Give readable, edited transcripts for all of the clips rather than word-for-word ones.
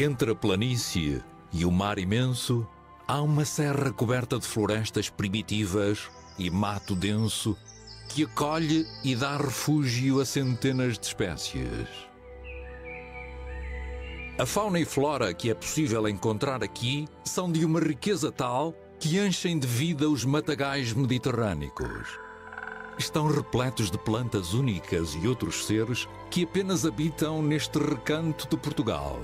Entre a planície e o mar imenso, há uma serra coberta de florestas primitivas e mato denso que acolhe e dá refúgio a centenas de espécies. A fauna e flora que é possível encontrar aqui são de uma riqueza tal que enchem de vida os matagais mediterrâneos. Estão repletos de plantas únicas e outros seres que apenas habitam neste recanto de Portugal.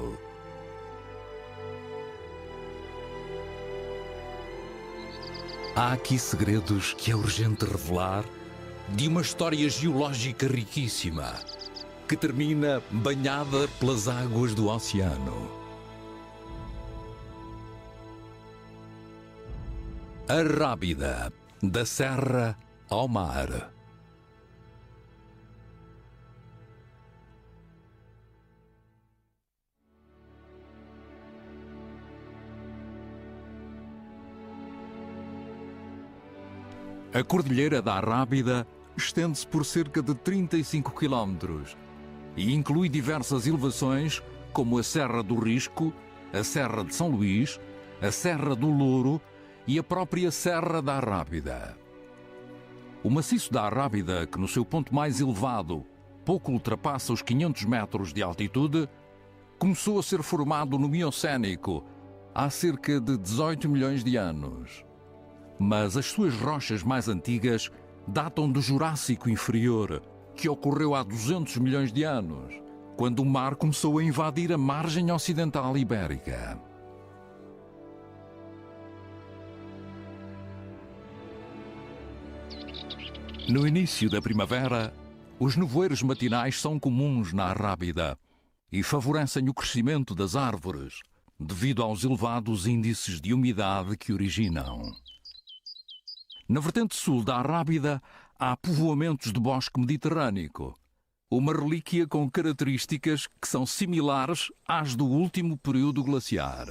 Há aqui segredos que é urgente revelar de uma história geológica riquíssima que termina banhada pelas águas do oceano. A Rábida, da serra ao mar. A Cordilheira da Rábida estende-se por cerca de 35 km e inclui diversas elevações como a Serra do Risco, a Serra de São Luís, a Serra do Louro e a própria Serra da Rábida. O maciço da Rábida, que no seu ponto mais elevado pouco ultrapassa os 500 metros de altitude, começou a ser formado no Miocénico há cerca de 18 milhões de anos. Mas as suas rochas mais antigas datam do Jurássico Inferior, que ocorreu há 200 milhões de anos, quando o mar começou a invadir a margem ocidental ibérica. No início da primavera, os nevoeiros matinais são comuns na Rábida e favorecem o crescimento das árvores, devido aos elevados índices de umidade que originam. Na vertente sul da Rábida há povoamentos de bosque mediterrâneo, uma relíquia com características que são similares às do último período glaciar.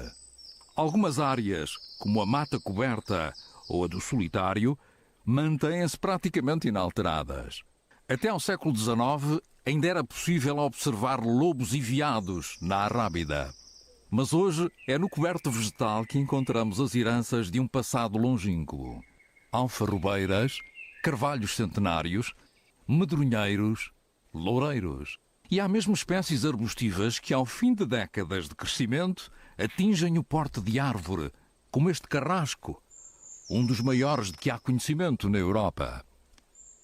Algumas áreas, como a mata coberta ou a do solitário, mantêm-se praticamente inalteradas. Até ao século XIX ainda era possível observar lobos e veados na Rábida. Mas hoje é no coberto vegetal que encontramos as heranças de um passado longínquo. Alfarrobeiras, carvalhos centenários, medronheiros, loureiros. E há mesmo espécies arbustivas que, ao fim de décadas de crescimento, atingem o porte de árvore, como este carrasco, um dos maiores de que há conhecimento na Europa.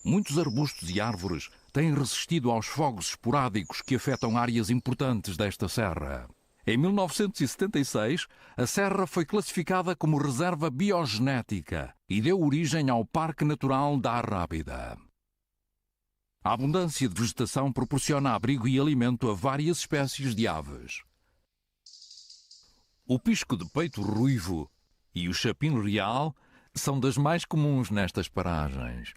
Muitos arbustos e árvores têm resistido aos fogos esporádicos que afetam áreas importantes desta serra. Em 1976, a serra foi classificada como reserva biogenética e deu origem ao Parque Natural da Rábida. A abundância de vegetação proporciona abrigo e alimento a várias espécies de aves. O pisco de peito ruivo e o chapim real são das mais comuns nestas paragens.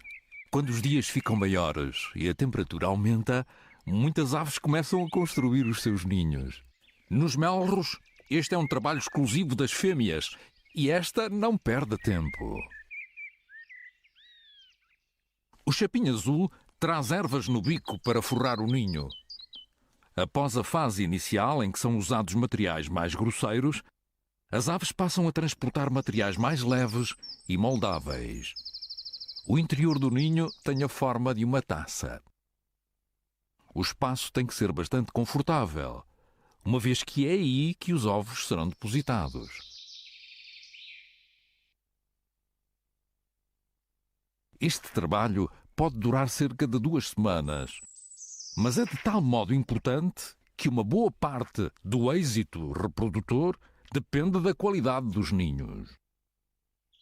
Quando os dias ficam maiores e a temperatura aumenta, muitas aves começam a construir os seus ninhos. Nos melros, este é um trabalho exclusivo das fêmeas e esta não perde tempo. O chapim azul traz ervas no bico para forrar o ninho. Após a fase inicial, em que são usados materiais mais grosseiros, as aves passam a transportar materiais mais leves e moldáveis. O interior do ninho tem a forma de uma taça. O espaço tem que ser bastante confortável, uma vez que é aí que os ovos serão depositados. Este trabalho pode durar cerca de 2 semanas, mas é de tal modo importante que uma boa parte do êxito reprodutor depende da qualidade dos ninhos.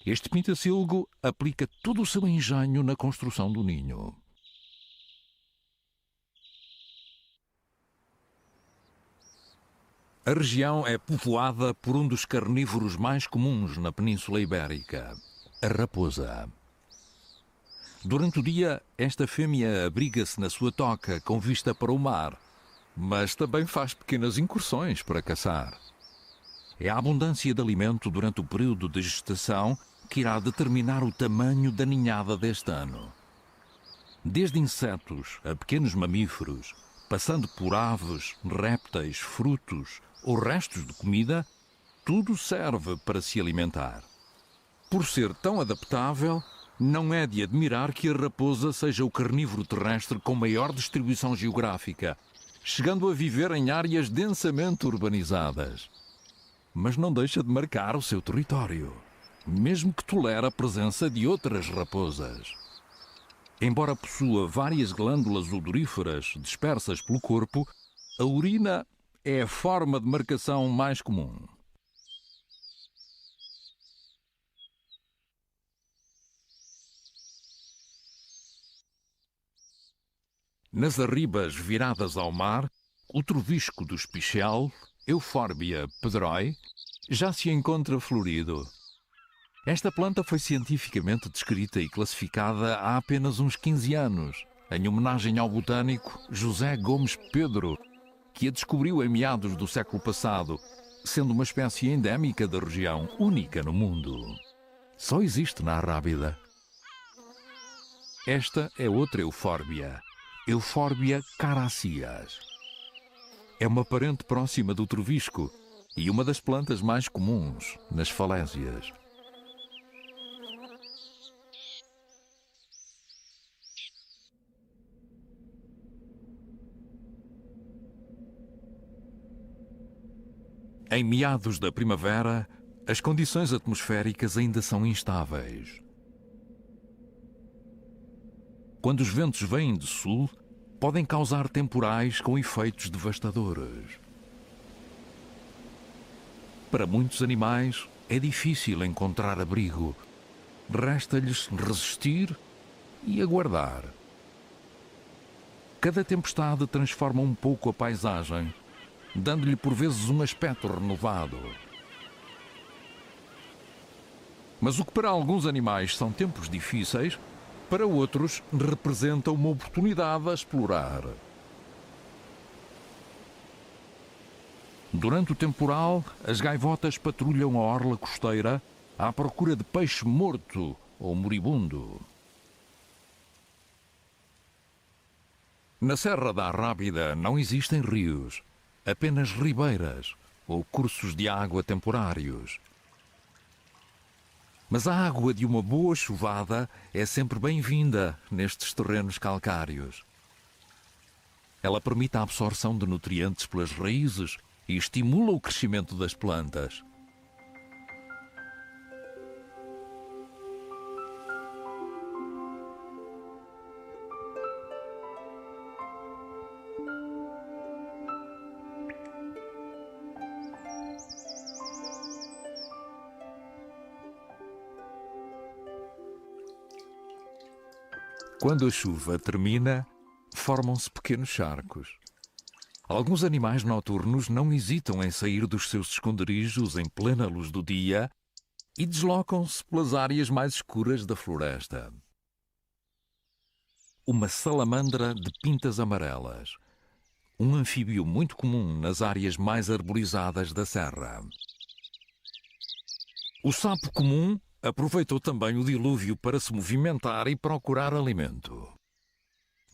Este pintacilgo aplica todo o seu engenho na construção do ninho. A região é povoada por um dos carnívoros mais comuns na Península Ibérica, a raposa. Durante o dia, esta fêmea abriga-se na sua toca com vista para o mar, mas também faz pequenas incursões para caçar. É a abundância de alimento durante o período de gestação que irá determinar o tamanho da ninhada deste ano. Desde insetos a pequenos mamíferos, passando por aves, répteis, frutos ou restos de comida, tudo serve para se alimentar. Por ser tão adaptável, não é de admirar que a raposa seja o carnívoro terrestre com maior distribuição geográfica, chegando a viver em áreas densamente urbanizadas. Mas não deixa de marcar o seu território, mesmo que tolere a presença de outras raposas. Embora possua várias glândulas odoríferas dispersas pelo corpo, a urina é a forma de marcação mais comum. Nas arribas viradas ao mar, o trovisco do espichel, Euphorbia pedroi, já se encontra florido. Esta planta foi cientificamente descrita e classificada há apenas uns 15 anos, em homenagem ao botânico José Gomes Pedro, que a descobriu em meados do século passado, sendo uma espécie endémica da região, única no mundo. Só existe na Arrábida. Esta é outra eufórbia, Euphorbia caraceas. É uma parente próxima do trovisco e uma das plantas mais comuns nas falésias. Em meados da primavera, as condições atmosféricas ainda são instáveis. Quando os ventos vêm de sul, podem causar temporais com efeitos devastadores. Para muitos animais, é difícil encontrar abrigo. Resta-lhes resistir e aguardar. Cada tempestade transforma um pouco a paisagem, dando-lhe por vezes um aspecto renovado. Mas o que para alguns animais são tempos difíceis, para outros representa uma oportunidade a explorar. Durante o temporal, as gaivotas patrulham a orla costeira à procura de peixe morto ou moribundo. Na Serra da Arrábida não existem rios, apenas ribeiras ou cursos de água temporários. Mas a água de uma boa chuvada é sempre bem-vinda nestes terrenos calcários. Ela permite a absorção de nutrientes pelas raízes e estimula o crescimento das plantas. Quando a chuva termina, formam-se pequenos charcos. Alguns animais noturnos não hesitam em sair dos seus esconderijos em plena luz do dia e deslocam-se pelas áreas mais escuras da floresta. Uma salamandra de pintas amarelas, um anfíbio muito comum nas áreas mais arborizadas da serra. O sapo comum aproveitou também o dilúvio para se movimentar e procurar alimento.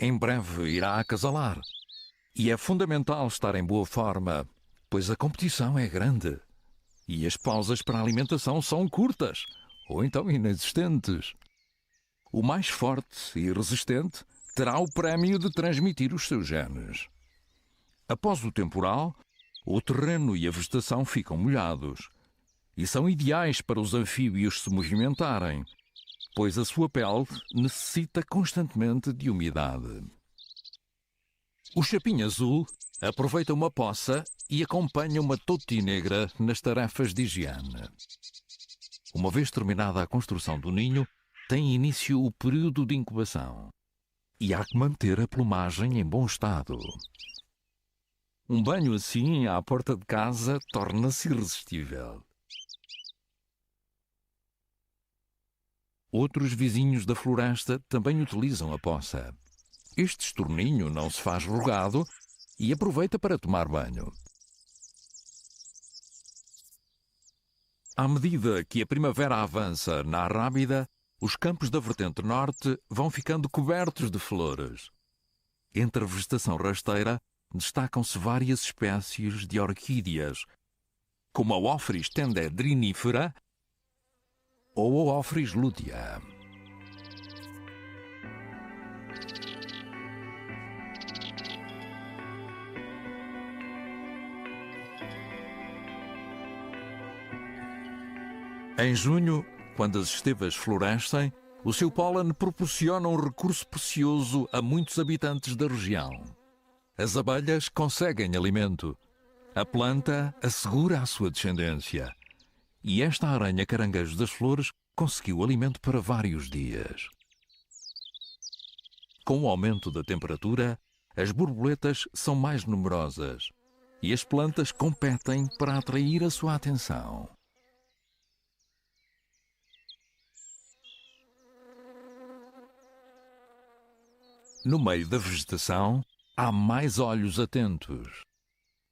Em breve irá acasalar. E é fundamental estar em boa forma, pois a competição é grande. E as pausas para a alimentação são curtas, ou então inexistentes. O mais forte e resistente terá o prémio de transmitir os seus genes. Após o temporal, o terreno e a vegetação ficam molhados. E são ideais para os anfíbios se movimentarem, pois a sua pele necessita constantemente de umidade. O chapim azul aproveita uma poça e acompanha uma toti negra nas tarefas de higiene. Uma vez terminada a construção do ninho, tem início o período de incubação. E há que manter a plumagem em bom estado. Um banho assim à porta de casa torna-se irresistível. Outros vizinhos da floresta também utilizam a poça. Este estorninho não se faz rugado e aproveita para tomar banho. À medida que a primavera avança na Arrábida, os campos da vertente norte vão ficando cobertos de flores. Entre a vegetação rasteira, destacam-se várias espécies de orquídeas, como a Ophrys tendedrinifera ou a Ophrys lutea. Em junho, quando as estevas florescem, o seu pólen proporciona um recurso precioso a muitos habitantes da região. As abelhas conseguem alimento. A planta assegura a sua descendência. E esta aranha caranguejo das flores conseguiu alimento para vários dias. Com o aumento da temperatura, as borboletas são mais numerosas e as plantas competem para atrair a sua atenção. No meio da vegetação, há mais olhos atentos.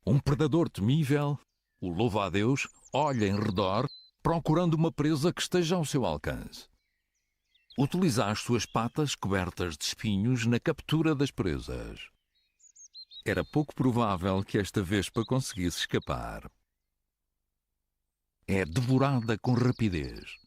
Um predador temível, o louva-a-Deus, olha em redor, procurando uma presa que esteja ao seu alcance. Utiliza as suas patas cobertas de espinhos na captura das presas. Era pouco provável que esta vespa conseguisse escapar. É devorada com rapidez.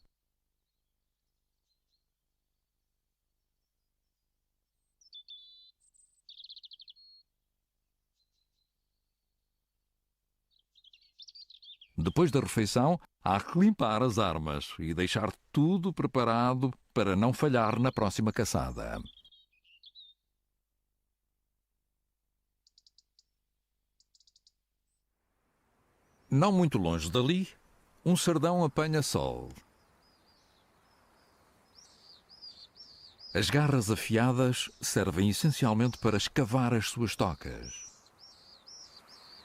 Depois da refeição, há que limpar as armas e deixar tudo preparado para não falhar na próxima caçada. Não muito longe dali, um sardão apanha sol. As garras afiadas servem essencialmente para escavar as suas tocas.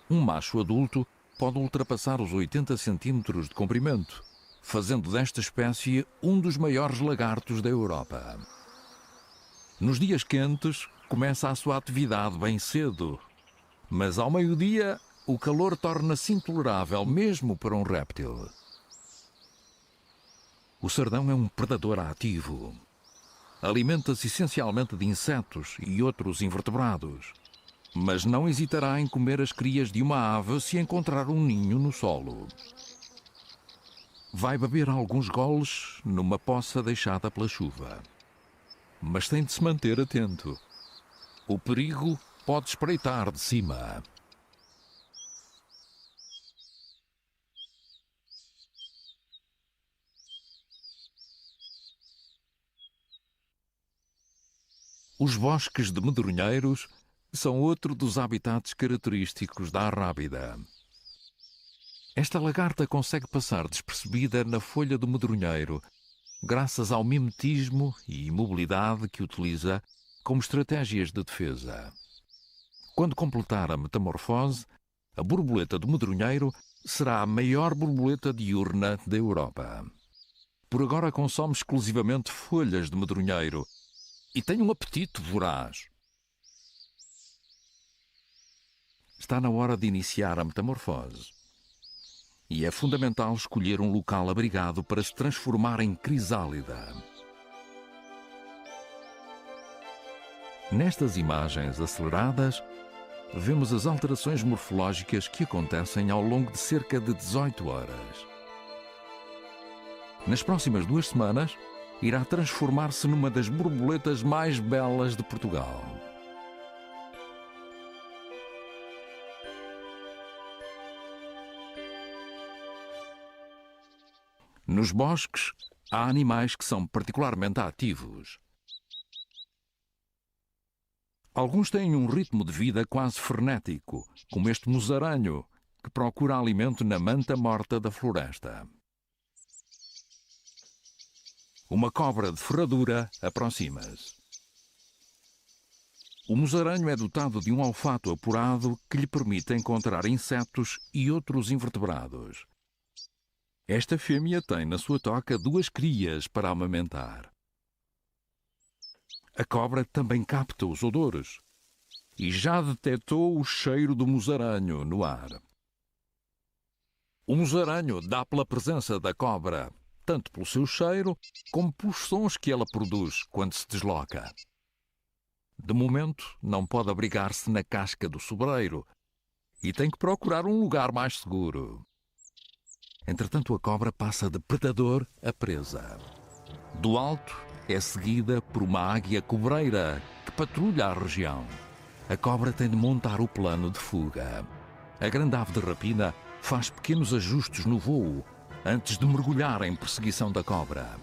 Um macho adulto pode ultrapassar os 80 centímetros de comprimento, fazendo desta espécie um dos maiores lagartos da Europa. Nos dias quentes, começa a sua atividade bem cedo, mas ao meio-dia o calor torna-se intolerável mesmo para um réptil. O sardão é um predador ativo. Alimenta-se essencialmente de insetos e outros invertebrados, mas não hesitará em comer as crias de uma ave se encontrar um ninho no solo. Vai beber alguns goles numa poça deixada pela chuva. Mas tem de se manter atento. O perigo pode espreitar de cima. Os bosques de medronheiros são outro dos habitats característicos da arrábida. Esta lagarta consegue passar despercebida na folha do medronheiro, graças ao mimetismo e imobilidade que utiliza como estratégias de defesa. Quando completar a metamorfose, a borboleta do medronheiro será a maior borboleta diurna da Europa. Por agora consome exclusivamente folhas de medronheiro e tem um apetite voraz. Está na hora de iniciar a metamorfose. E é fundamental escolher um local abrigado para se transformar em crisálida. Nestas imagens aceleradas, vemos as alterações morfológicas que acontecem ao longo de cerca de 18 horas. Nas próximas 2 semanas, irá transformar-se numa das borboletas mais belas de Portugal. Nos bosques, há animais que são particularmente ativos. Alguns têm um ritmo de vida quase frenético, como este musaranho, que procura alimento na manta morta da floresta. Uma cobra de ferradura aproxima-se. O musaranho é dotado de um olfato apurado que lhe permite encontrar insetos e outros invertebrados. Esta fêmea tem na sua toca 2 crias para amamentar. A cobra também capta os odores e já detectou o cheiro do musaranho no ar. O musaranho dá pela presença da cobra, tanto pelo seu cheiro como pelos sons que ela produz quando se desloca. De momento, não pode abrigar-se na casca do sobreiro e tem que procurar um lugar mais seguro. Entretanto, a cobra passa de predador a presa. Do alto, é seguida por uma águia cobreira que patrulha a região. A cobra tem de montar o plano de fuga. A grande ave de rapina faz pequenos ajustes no voo antes de mergulhar em perseguição da cobra.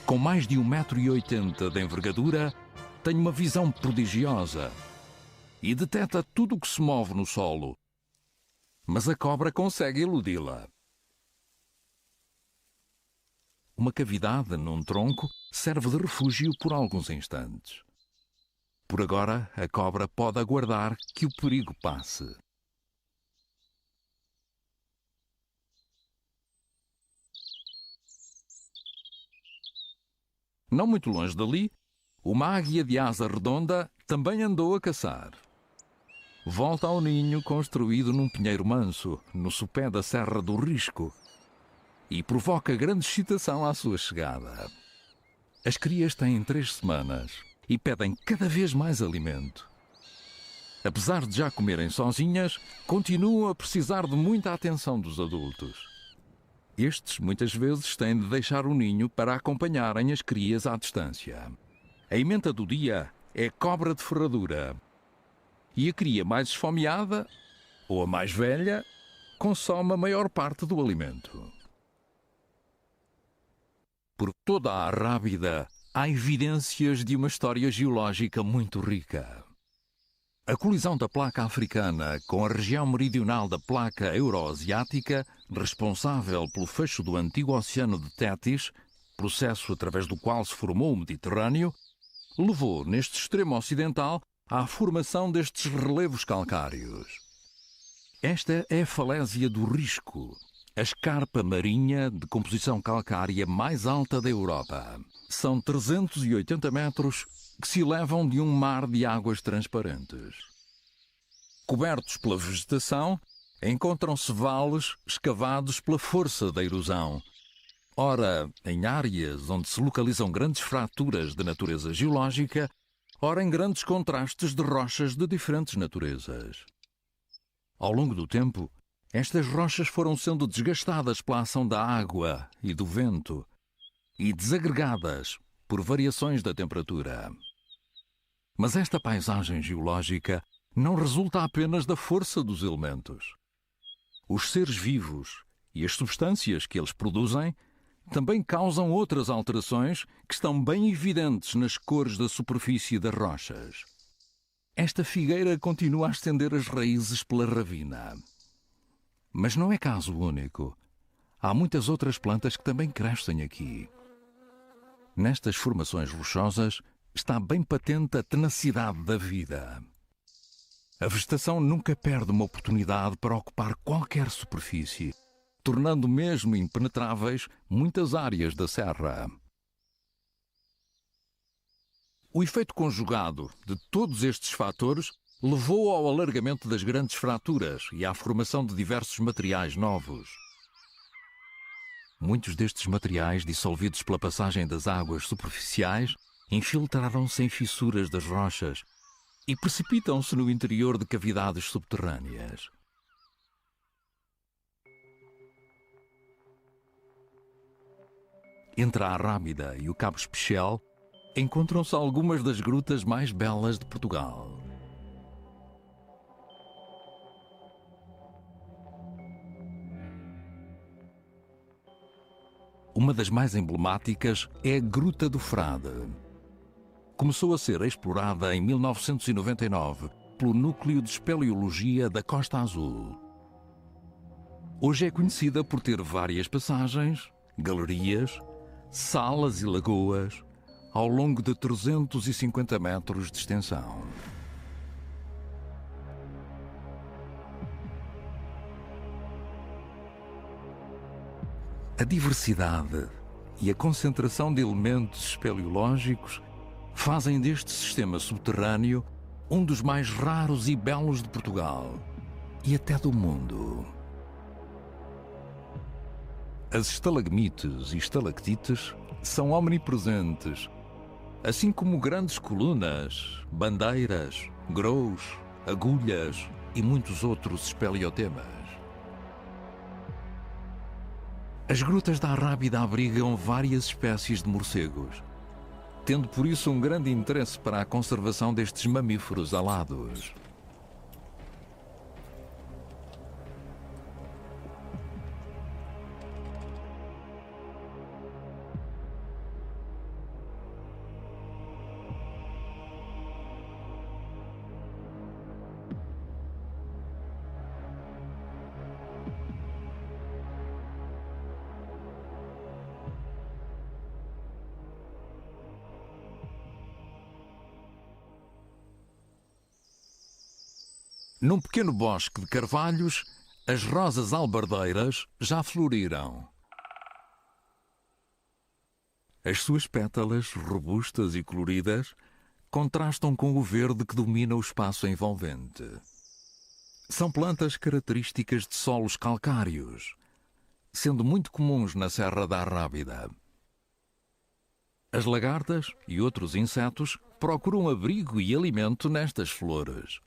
Com mais de 1,80 m de envergadura, tem uma visão prodigiosa e detecta tudo o que se move no solo. Mas a cobra consegue iludi-la. Uma cavidade num tronco serve de refúgio por alguns instantes. Por agora, a cobra pode aguardar que o perigo passe. Não muito longe dali, uma águia de asa redonda também andou a caçar. Volta ao ninho construído num pinheiro manso, no sopé da Serra do Risco, e provoca grande excitação à sua chegada. As crias têm 3 semanas e pedem cada vez mais alimento. Apesar de já comerem sozinhas, continuam a precisar de muita atenção dos adultos. Estes, muitas vezes, têm de deixar o ninho para acompanharem as crias à distância. A ementa do dia é cobra de ferradura. E a cria mais esfomeada, ou a mais velha, consome a maior parte do alimento. Por toda a Arrábida há evidências de uma história geológica muito rica. A colisão da placa africana com a região meridional da placa euroasiática, responsável pelo fecho do antigo oceano de Tétis, processo através do qual se formou o Mediterrâneo, levou, neste extremo ocidental, à formação destes relevos calcários. Esta é a falésia do Risco, a escarpa marinha de composição calcária mais alta da Europa. São 380 metros que se elevam de um mar de águas transparentes. Cobertos pela vegetação, encontram-se vales escavados pela força da erosão. Ora, em áreas onde se localizam grandes fraturas de natureza geológica, ora em grandes contrastes de rochas de diferentes naturezas. Ao longo do tempo, estas rochas foram sendo desgastadas pela ação da água e do vento e desagregadas por variações da temperatura. Mas esta paisagem geológica não resulta apenas da força dos elementos. Os seres vivos e as substâncias que eles produzem também causam outras alterações que estão bem evidentes nas cores da superfície das rochas. Esta figueira continua a estender as raízes pela ravina. Mas não é caso único. Há muitas outras plantas que também crescem aqui. Nestas formações rochosas está bem patente a tenacidade da vida. A vegetação nunca perde uma oportunidade para ocupar qualquer superfície, tornando mesmo impenetráveis muitas áreas da serra. O efeito conjugado de todos estes fatores levou ao alargamento das grandes fraturas e à formação de diversos materiais novos. Muitos destes materiais, dissolvidos pela passagem das águas superficiais, infiltraram-se em fissuras das rochas e precipitam-se no interior de cavidades subterrâneas. Entre a Arrábida e o Cabo Especial, encontram-se algumas das grutas mais belas de Portugal. Uma das mais emblemáticas é a Gruta do Frade. Começou a ser explorada em 1999 pelo Núcleo de Espeleologia da Costa Azul. Hoje é conhecida por ter várias passagens, galerias, salas e lagoas ao longo de 350 metros de extensão. A diversidade e a concentração de elementos espeleológicos fazem deste sistema subterrâneo um dos mais raros e belos de Portugal e até do mundo. As estalagmites e estalactites são omnipresentes assim como grandes colunas, bandeiras, grous, agulhas e muitos outros espeleotemas. As grutas da Arrábida abrigam várias espécies de morcegos, tendo por isso um grande interesse para a conservação destes mamíferos alados. Num pequeno bosque de carvalhos, as rosas albardeiras já floriram. As suas pétalas, robustas e coloridas, contrastam com o verde que domina o espaço envolvente. São plantas características de solos calcários, sendo muito comuns na Serra da Arrábida. As lagartas e outros insetos procuram abrigo e alimento nestas flores.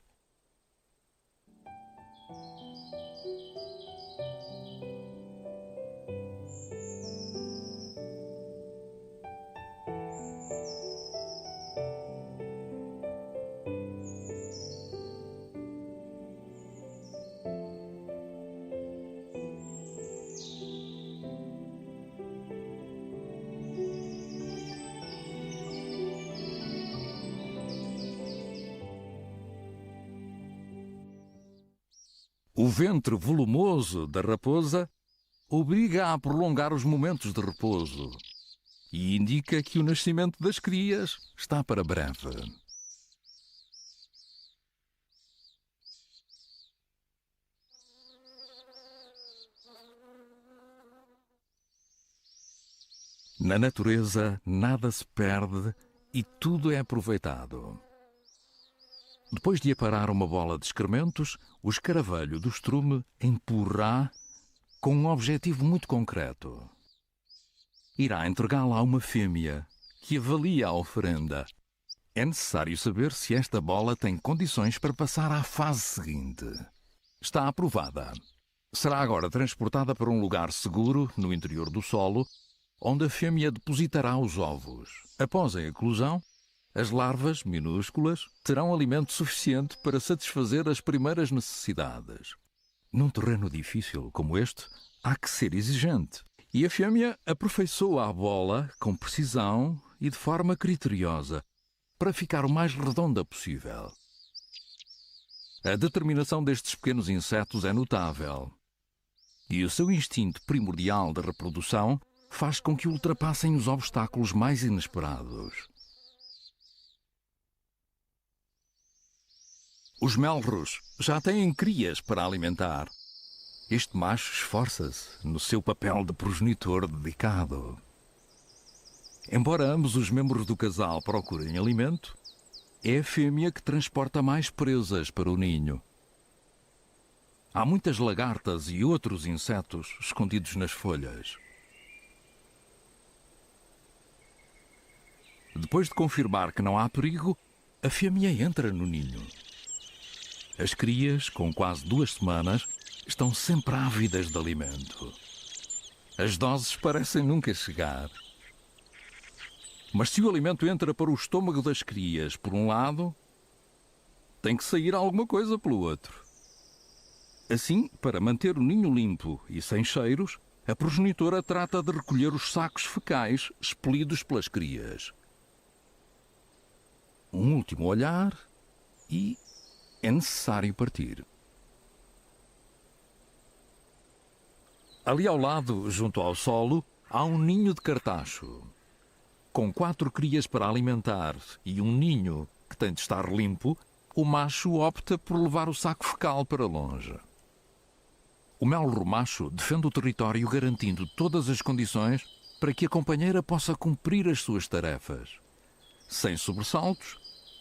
O ventre volumoso da raposa obriga a prolongar os momentos de repouso e indica que o nascimento das crias está para breve. Na natureza, nada se perde e tudo é aproveitado. Depois de aparar uma bola de excrementos, o escaravelho do estrume empurrará com um objetivo muito concreto. Irá entregá-la a uma fêmea que avalia a oferenda. É necessário saber se esta bola tem condições para passar à fase seguinte. Está aprovada. Será agora transportada para um lugar seguro, no interior do solo, onde a fêmea depositará os ovos. Após a eclosão, as larvas, minúsculas, terão alimento suficiente para satisfazer as primeiras necessidades. Num terreno difícil como este, há que ser exigente. E a fêmea aperfeiçoa a bola com precisão e de forma criteriosa, para ficar o mais redonda possível. A determinação destes pequenos insetos é notável. E o seu instinto primordial de reprodução faz com que ultrapassem os obstáculos mais inesperados. Os melros já têm crias para alimentar. Este macho esforça-se no seu papel de progenitor dedicado. Embora ambos os membros do casal procurem alimento, é a fêmea que transporta mais presas para o ninho. Há muitas lagartas e outros insetos escondidos nas folhas. Depois de confirmar que não há perigo, a fêmea entra no ninho. As crias, com quase 2 semanas, estão sempre ávidas de alimento. As doses parecem nunca chegar. Mas se o alimento entra para o estômago das crias por um lado, tem que sair alguma coisa pelo outro. Assim, para manter o ninho limpo e sem cheiros, a progenitora trata de recolher os sacos fecais expelidos pelas crias. Um último olhar e é necessário partir. Ali ao lado, junto ao solo, há um ninho de cartacho. Com 4 crias para alimentar e um ninho que tem de estar limpo, o macho opta por levar o saco fecal para longe. O melro macho defende o território garantindo todas as condições para que a companheira possa cumprir as suas tarefas. Sem sobressaltos,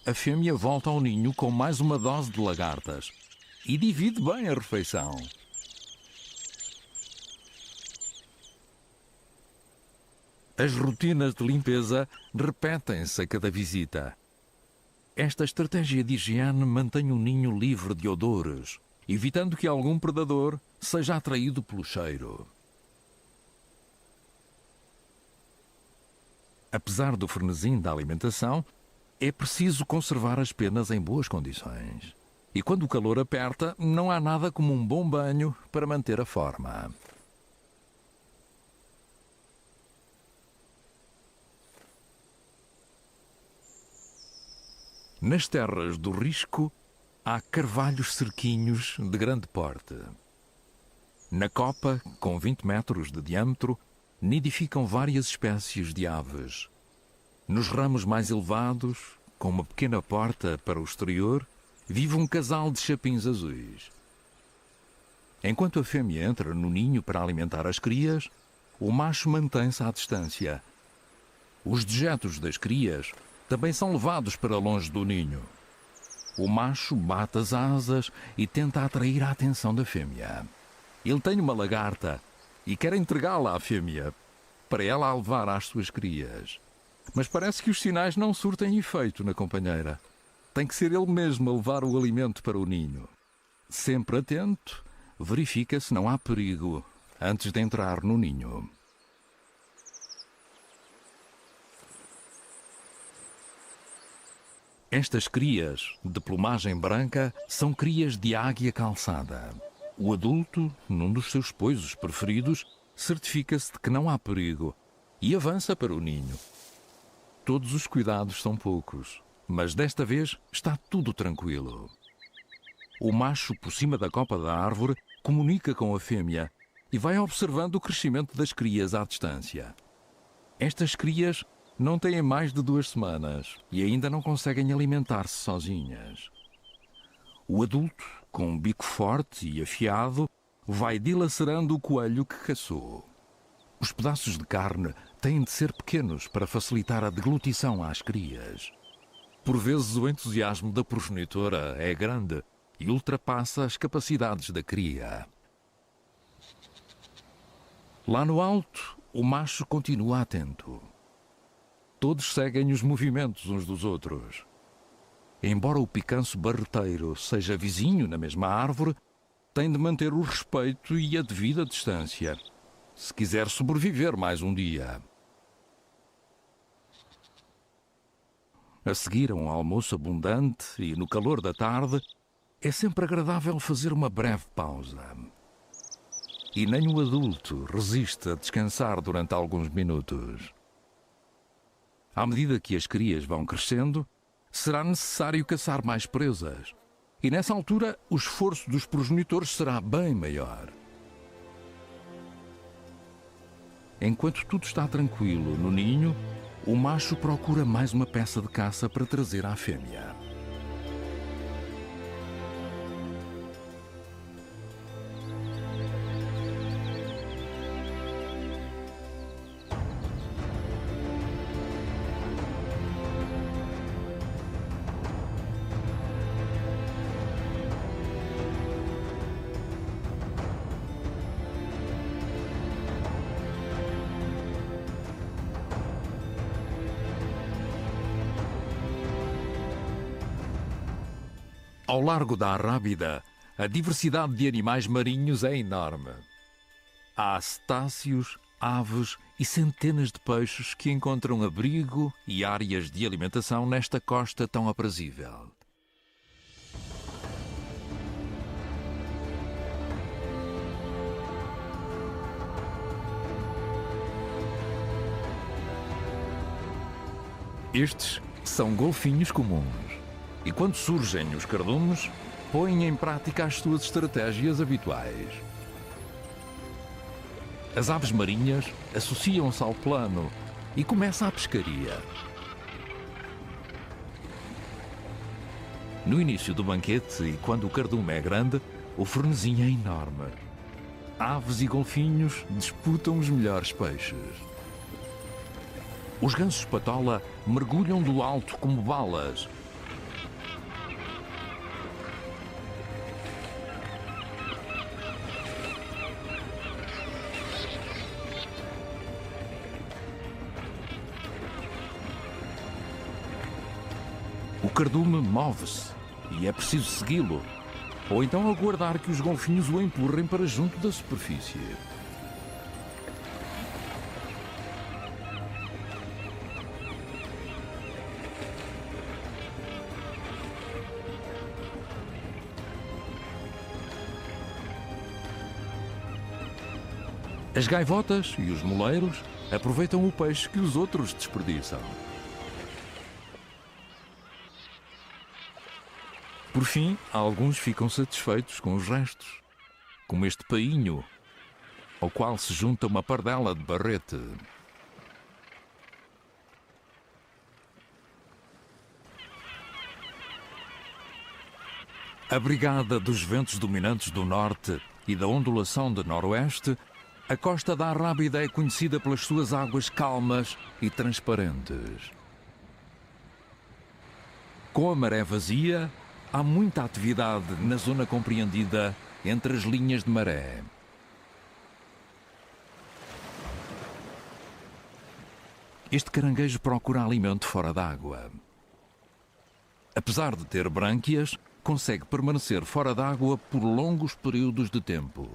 a fêmea volta ao ninho com mais uma dose de lagartas e divide bem a refeição. As rotinas de limpeza repetem-se a cada visita. Esta estratégia de higiene mantém o ninho livre de odores, evitando que algum predador seja atraído pelo cheiro. Apesar do frenesim da alimentação, é preciso conservar as penas em boas condições. E quando o calor aperta, não há nada como um bom banho para manter a forma. Nas terras do Risco, há carvalhos cerquinhos de grande porte. Na copa, com 20 metros de diâmetro, nidificam várias espécies de aves. Nos ramos mais elevados, com uma pequena porta para o exterior, vive um casal de chapins azuis. Enquanto a fêmea entra no ninho para alimentar as crias, o macho mantém-se à distância. Os dejetos das crias também são levados para longe do ninho. O macho bate as asas e tenta atrair a atenção da fêmea. Ele tem uma lagarta e quer entregá-la à fêmea, para ela a levar às suas crias. Mas parece que os sinais não surtem efeito na companheira. Tem que ser ele mesmo a levar o alimento para o ninho. Sempre atento, verifica se não há perigo antes de entrar no ninho. Estas crias, de plumagem branca, são crias de águia calçada. O adulto, num dos seus pousos preferidos, certifica-se de que não há perigo e avança para o ninho. Todos os cuidados são poucos, mas desta vez está tudo tranquilo. O macho, por cima da copa da árvore, comunica com a fêmea e vai observando o crescimento das crias à distância. Estas crias não têm mais de 2 semanas e ainda não conseguem alimentar-se sozinhas. O adulto, com um bico forte e afiado, vai dilacerando o coelho que caçou. Os pedaços de carne têm de ser pequenos para facilitar a deglutição às crias. Por vezes o entusiasmo da progenitora é grande e ultrapassa as capacidades da cria. Lá no alto, o macho continua atento. Todos seguem os movimentos uns dos outros. Embora o picanço barreteiro seja vizinho na mesma árvore, tem de manter o respeito e a devida distância, se quiser sobreviver mais um dia. A seguir a um almoço abundante e no calor da tarde, é sempre agradável fazer uma breve pausa. E nem o adulto resiste a descansar durante alguns minutos. À medida que as crias vão crescendo, será necessário caçar mais presas. E nessa altura, o esforço dos progenitores será bem maior. Enquanto tudo está tranquilo no ninho, o macho procura mais uma peça de caça para trazer à fêmea. Ao largo da Arrábida, a diversidade de animais marinhos é enorme. Há cetáceos, aves e centenas de peixes que encontram abrigo e áreas de alimentação nesta costa tão aprazível. Estes são golfinhos comuns. E quando surgem os cardumes, põem em prática as suas estratégias habituais. As aves marinhas associam-se ao plano e começa a pescaria. No início do banquete e quando o cardume é grande, o frenesim é enorme. Aves e golfinhos disputam os melhores peixes. Os gansos patola mergulham do alto como balas. cardume move-se e é preciso segui-lo, ou então aguardar que os golfinhos o empurrem para junto da superfície. As gaivotas e os moleiros aproveitam o peixe que os outros desperdiçam. Por fim, alguns ficam satisfeitos com os restos, como este painho, ao qual se junta uma pardela de barrete. Abrigada dos ventos dominantes do norte e da ondulação de noroeste, a costa da Arrábida é conhecida pelas suas águas calmas e transparentes. Com a maré vazia, há muita atividade na zona compreendida entre as linhas de maré. Este caranguejo procura alimento fora d'água. Apesar de ter brânquias, consegue permanecer fora d'água por longos períodos de tempo.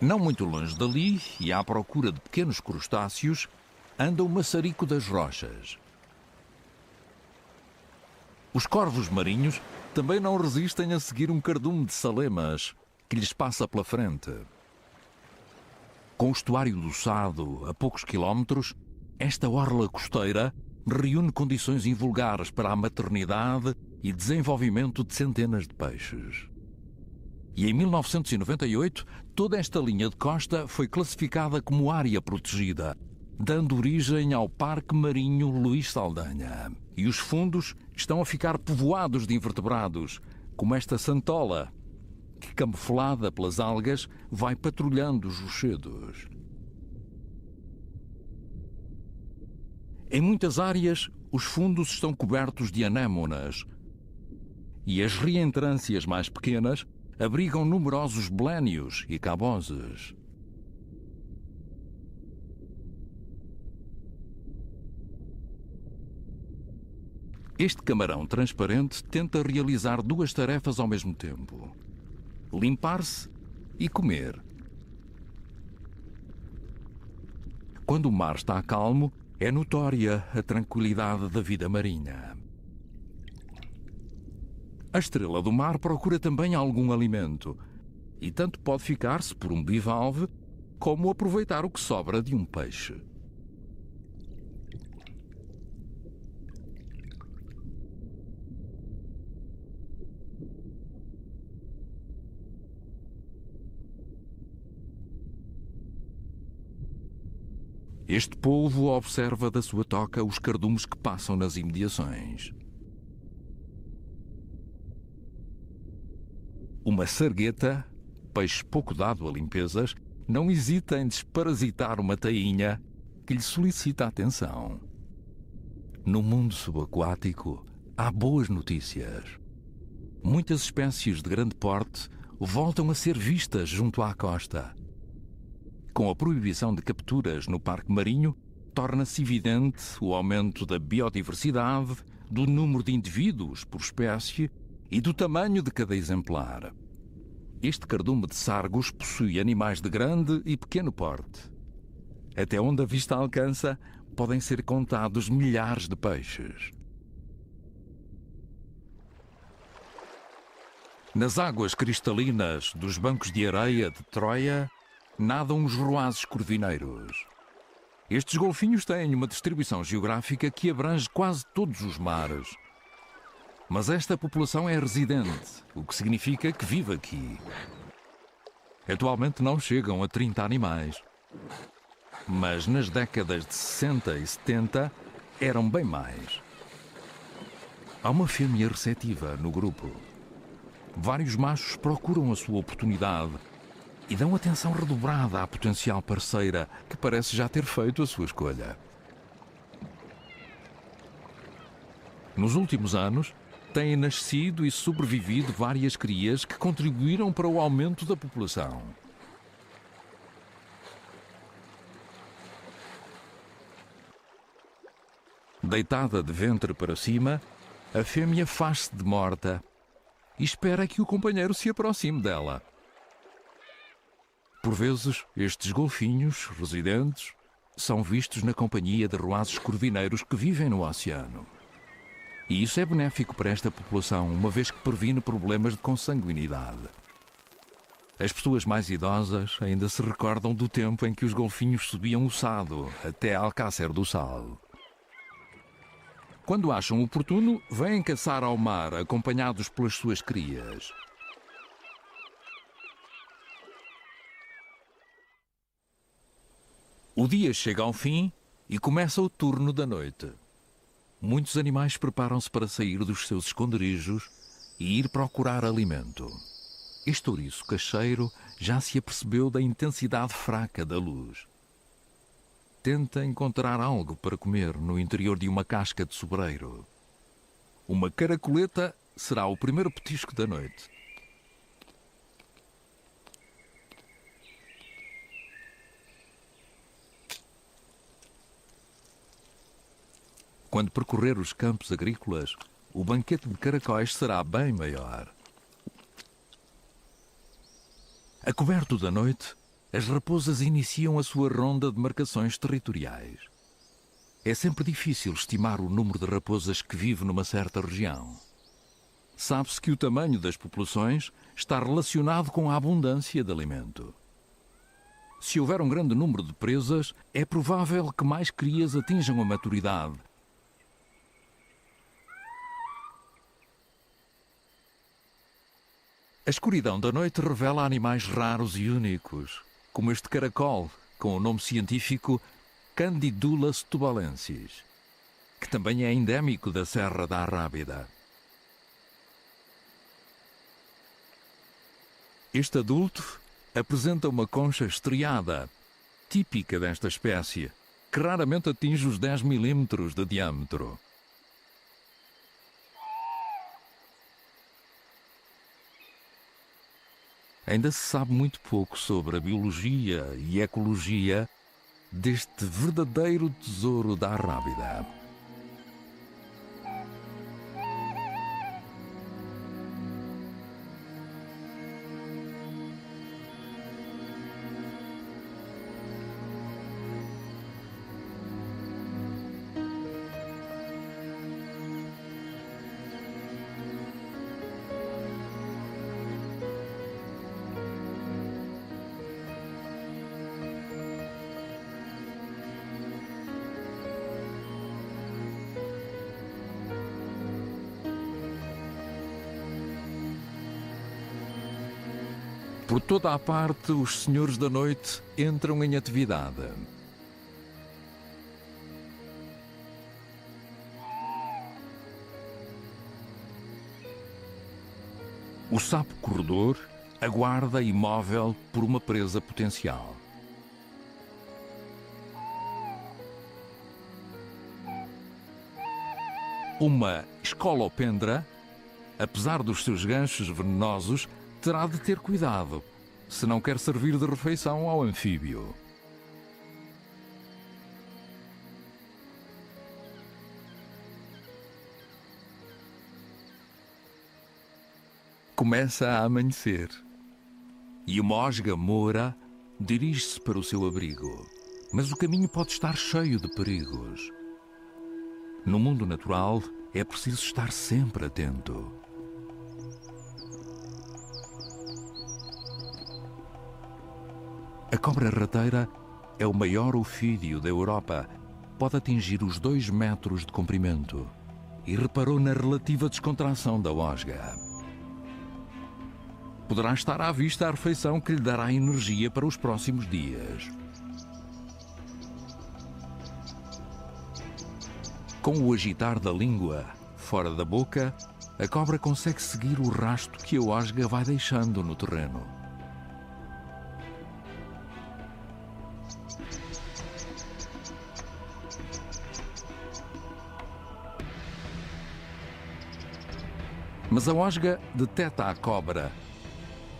Não muito longe dali, e à procura de pequenos crustáceos, anda o maçarico das rochas. Os corvos marinhos também não resistem a seguir um cardume de salemas que lhes passa pela frente. Com o estuário do Sado a poucos quilómetros, esta orla costeira reúne condições invulgares para a maternidade e desenvolvimento de centenas de peixes. E em 1998, toda esta linha de costa foi classificada como área protegida, dando origem ao Parque Marinho Luís Saldanha. E os fundos estão a ficar povoados de invertebrados, como esta santola, que, camuflada pelas algas, vai patrulhando os rochedos. Em muitas áreas, os fundos estão cobertos de anémonas, e as reentrâncias mais pequenas abrigam numerosos belénios e cabozes. Este camarão transparente tenta realizar duas tarefas ao mesmo tempo: limpar-se e comer. Quando o mar está calmo, é notória a tranquilidade da vida marinha. A estrela do mar procura também algum alimento, e tanto pode ficar-se por um bivalve, como aproveitar o que sobra de um peixe. Este polvo observa da sua toca os cardumes que passam nas imediações. Uma sargueta, peixe pouco dado a limpezas, não hesita em desparasitar uma tainha que lhe solicita atenção. No mundo subaquático, há boas notícias. Muitas espécies de grande porte voltam a ser vistas junto à costa. Com a proibição de capturas no parque marinho, torna-se evidente o aumento da biodiversidade, do número de indivíduos por espécie e do tamanho de cada exemplar. Este cardume de sargos possui animais de grande e pequeno porte. Até onde a vista alcança, podem ser contados milhares de peixes. Nas águas cristalinas dos bancos de areia de Troia, nadam os roazes corvineiros. Estes golfinhos têm uma distribuição geográfica que abrange quase todos os mares. Mas esta população é residente, o que significa que vive aqui. Atualmente não chegam a 30 animais. Mas nas décadas de 60 e 70 eram bem mais. Há uma fêmea receptiva no grupo. Vários machos procuram a sua oportunidade e dão atenção redobrada à potencial parceira, que parece já ter feito a sua escolha. Nos últimos anos, têm nascido e sobrevivido várias crias que contribuíram para o aumento da população. Deitada de ventre para cima, a fêmea faz-se de morta e espera que o companheiro se aproxime dela. Por vezes, estes golfinhos residentes são vistos na companhia de roazes corvineiros que vivem no oceano. E isso é benéfico para esta população, uma vez que previne problemas de consanguinidade. As pessoas mais idosas ainda se recordam do tempo em que os golfinhos subiam o Sado até Alcácer do Sal. Quando acham oportuno, vêm caçar ao mar acompanhados pelas suas crias. O dia chega ao fim e começa o turno da noite. Muitos animais preparam-se para sair dos seus esconderijos e ir procurar alimento. Este ouriço cacheiro já se apercebeu da intensidade fraca da luz. Tenta encontrar algo para comer no interior de uma casca de sobreiro. Uma caracoleta será o primeiro petisco da noite. Quando percorrer os campos agrícolas, o banquete de caracóis será bem maior. A coberto da noite, as raposas iniciam a sua ronda de marcações territoriais. É sempre difícil estimar o número de raposas que vive numa certa região. Sabe-se que o tamanho das populações está relacionado com a abundância de alimento. Se houver um grande número de presas, é provável que mais crias atinjam a maturidade. A escuridão da noite revela animais raros e únicos, como este caracol, com o nome científico Candidulus tubalensis, que também é endémico da Serra da Arrábida. Este adulto apresenta uma concha estriada, típica desta espécie, que raramente atinge os 10 milímetros de diâmetro. Ainda se sabe muito pouco sobre a biologia e ecologia deste verdadeiro tesouro da Arrábida. Por toda a parte, os senhores da noite entram em atividade. O sapo corredor aguarda imóvel por uma presa potencial. Uma escolopendra, apesar dos seus ganchos venenosos, terá de ter cuidado, se não quer servir de refeição ao anfíbio. Começa a amanhecer e uma osga moura dirige-se para o seu abrigo, mas o caminho pode estar cheio de perigos. No mundo natural, é preciso estar sempre atento. A cobra rateira é o maior ofídio da Europa. Pode atingir os 2 metros de comprimento. E reparou na relativa descontração da osga. Poderá estar à vista a refeição que lhe dará energia para os próximos dias. Com o agitar da língua fora da boca, a cobra consegue seguir o rastro que a osga vai deixando no terreno. Mas a osga deteta a cobra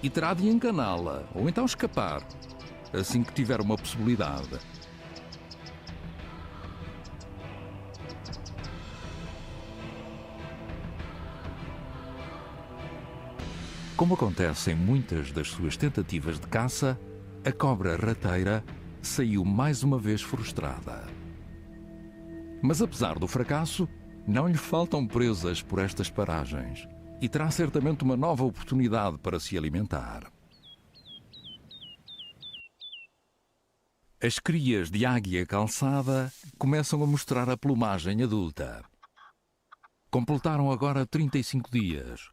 e terá de enganá-la ou então escapar, assim que tiver uma possibilidade. Como acontece em muitas das suas tentativas de caça, a cobra rateira saiu mais uma vez frustrada. Mas apesar do fracasso, não lhe faltam presas por estas paragens e terá certamente uma nova oportunidade para se alimentar. As crias de águia calçada começam a mostrar a plumagem adulta. Completaram agora 35 dias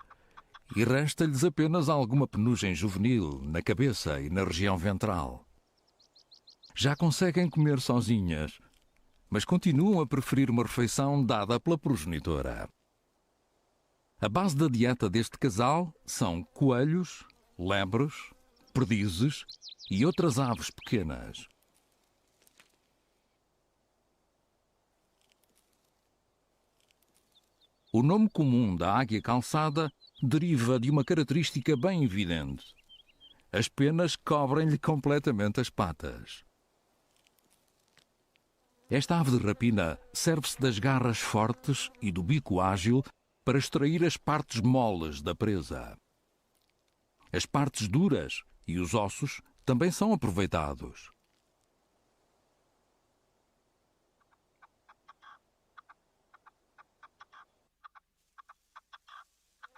e resta-lhes apenas alguma penugem juvenil na cabeça e na região ventral. Já conseguem comer sozinhas, mas continuam a preferir uma refeição dada pela progenitora. A base da dieta deste casal são coelhos, lebres, perdizes e outras aves pequenas. O nome comum da águia calçada deriva de uma característica bem evidente. As penas cobrem-lhe completamente as patas. Esta ave de rapina serve-se das garras fortes e do bico ágil para extrair as partes moles da presa. As partes duras e os ossos também são aproveitados.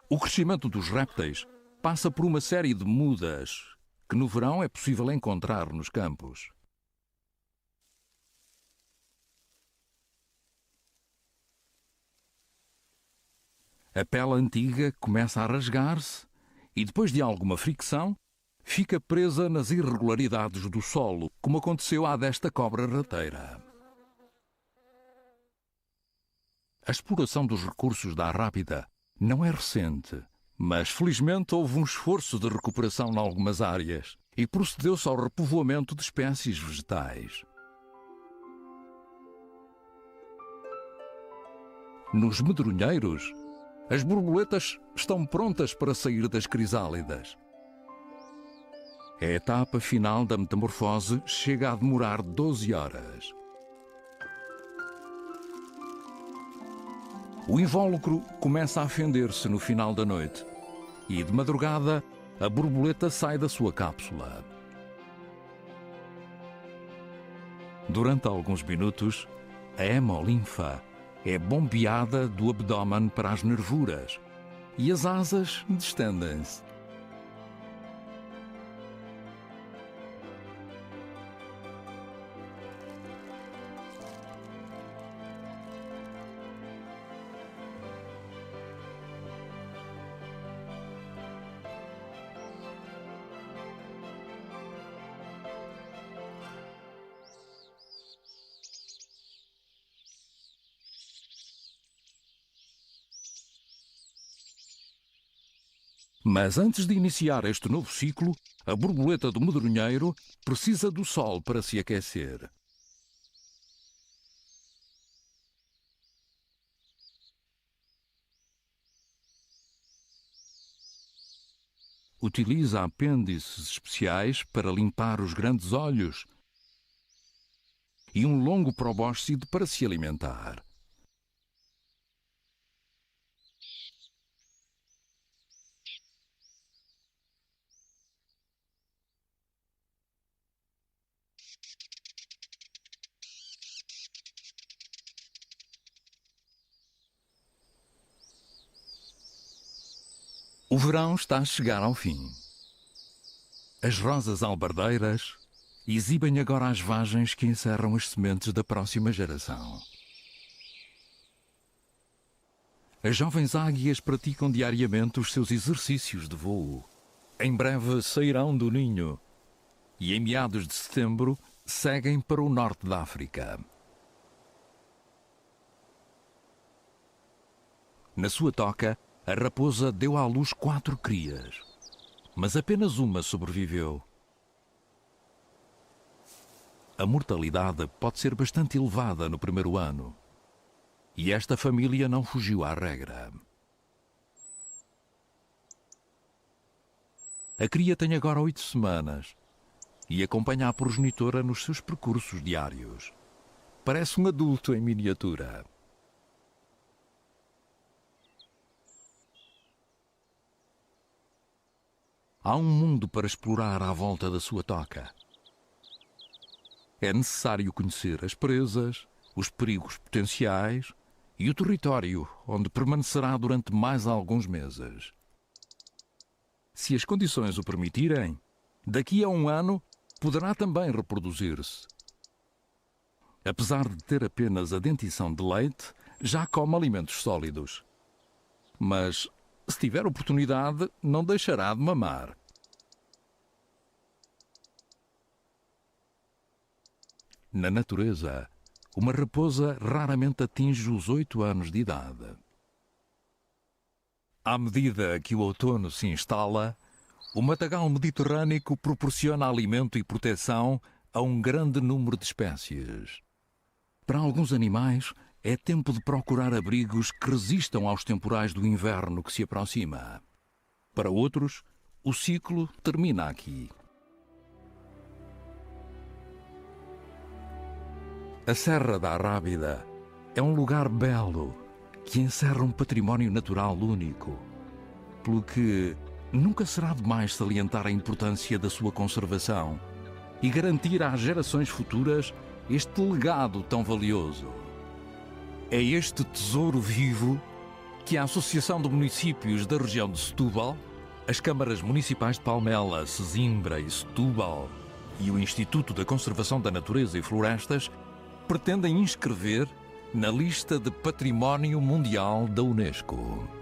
O crescimento dos répteis passa por uma série de mudas que no verão é possível encontrar nos campos. A pele antiga começa a rasgar-se e, depois de alguma fricção, fica presa nas irregularidades do solo, como aconteceu à desta cobra rateira. A exploração dos recursos da Arrábida não é recente, mas felizmente houve um esforço de recuperação em algumas áreas e procedeu-se ao repovoamento de espécies vegetais. Nos medronheiros, as borboletas estão prontas para sair das crisálidas. A etapa final da metamorfose chega a demorar 12 horas. O invólucro começa a fender-se no final da noite e, de madrugada, a borboleta sai da sua cápsula. Durante alguns minutos, a hemolinfa é bombeada do abdômen para as nervuras e as asas distendem-se. Mas antes de iniciar este novo ciclo, a borboleta do medronheiro precisa do sol para se aquecer. Utiliza apêndices especiais para limpar os grandes olhos e um longo probóscide para se alimentar. O verão está a chegar ao fim. As rosas albardeiras exibem agora as vagens que encerram as sementes da próxima geração. As jovens águias praticam diariamente os seus exercícios de voo. Em breve sairão do ninho e, em meados de setembro, seguem para o norte da África. Na sua toca, a raposa deu à luz 4 crias, mas apenas uma sobreviveu. A mortalidade pode ser bastante elevada no primeiro ano, e esta família não fugiu à regra. A cria tem agora 8 semanas e acompanha a progenitora nos seus percursos diários. Parece um adulto em miniatura. Há um mundo para explorar à volta da sua toca. É necessário conhecer as presas, os perigos potenciais e o território onde permanecerá durante mais alguns meses. Se as condições o permitirem, daqui a um ano poderá também reproduzir-se. Apesar de ter apenas a dentição de leite, já come alimentos sólidos. Mas, se tiver oportunidade, não deixará de mamar. Na natureza, uma raposa raramente atinge os 8 anos de idade. À medida que o outono se instala, o matagal mediterrâneo proporciona alimento e proteção a um grande número de espécies. Para alguns animais, é tempo de procurar abrigos que resistam aos temporais do inverno que se aproxima. Para outros, o ciclo termina aqui. A Serra da Arrábida é um lugar belo que encerra um património natural único, pelo que nunca será demais salientar a importância da sua conservação e garantir às gerações futuras este legado tão valioso. É este tesouro vivo que a Associação de Municípios da região de Setúbal, as câmaras municipais de Palmela, Sesimbra e Setúbal e o Instituto da Conservação da Natureza e Florestas pretendem inscrever na lista de Património Mundial da Unesco.